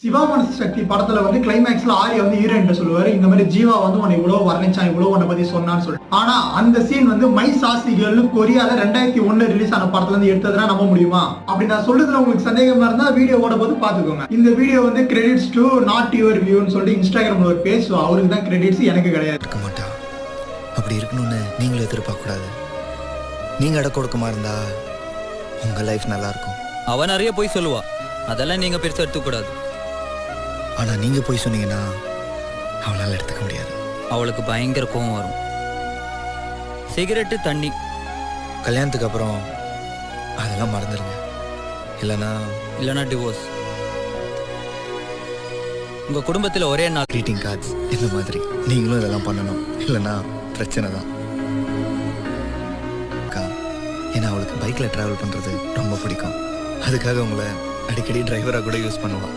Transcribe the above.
சிவா மனசு சக்தி படத்துல வந்து கிளைமேக்ஸ்ல ஆர்யா வந்து ஹீரோயின் சொல்லுவாரு, இந்த மாதிரி ஜீவா வந்து உன்னை இவ்வளவு வர்ணிச்சான், இவ்வளவு உன்னை பத்தி சொன்னான்னு சொல்லி. ஆனா அந்த சீன் வந்து மை சாசிகள்னு கொரியால 2001 ரிலீஸ் ஆன படத்துல இருந்து எடுத்ததுனா நம்ப முடியுமா? அப்படி நான் சொல்றதுல உங்களுக்கு சந்தேகமா இருந்தா வீடியோ ஓட போது பாத்துக்கோங்க. இந்த வீடியோ வந்து கிரெடிட்ஸ் டு நாட் யுவர் வியூன்னு சொல்லிட்டு இன்ஸ்டாகிராம்ல ஒரு பேஜ், அவருக்கு தான் கிரெடிட்ஸ், எனக்கு கிடையாது. இருக்க மாட்டா. அப்படி இருக்கணும்னு நீங்களும் எதிர்பார்க்க கூடாது. நீங்க அடக்க ஒடுக்கமா இருந்தா உங்க லைஃப் நல்லா இருக்கும். அவ நிறைய போய் சொல்லுவா, அதெல்லாம் நீங்க பெருசா எடுத்துக்க கூடாது. ஆனா நீங்க போய் சொன்னீங்கன்னா அவளால எடுத்துக்க முடியாது. அவளுக்கு பயங்கர கோவம் வரும். சிகரெட்டு, தண்ணி. கல்யாணத்துக்கு அப்புறம் அதெல்லாம் மறந்துடுங்க. இல்லைன்னா டிவோர்ஸ். உங்க குடும்பத்துல ஒரே நாள் க்ரீட்டிங் கார்ட்ஸ் இந்த மாதிரி நீங்களும் இதெல்லாம் பண்ணணும். இல்லைன்னா பிரச்சனை தான். ஏன்னா அவளுக்கு பைக்ல டிராவல் பண்றது ரொம்ப பிடிக்கும். அதுக்காக உங்களை அடிக்கடி டிரைவரா கூட யூஸ் பண்ணுவான்.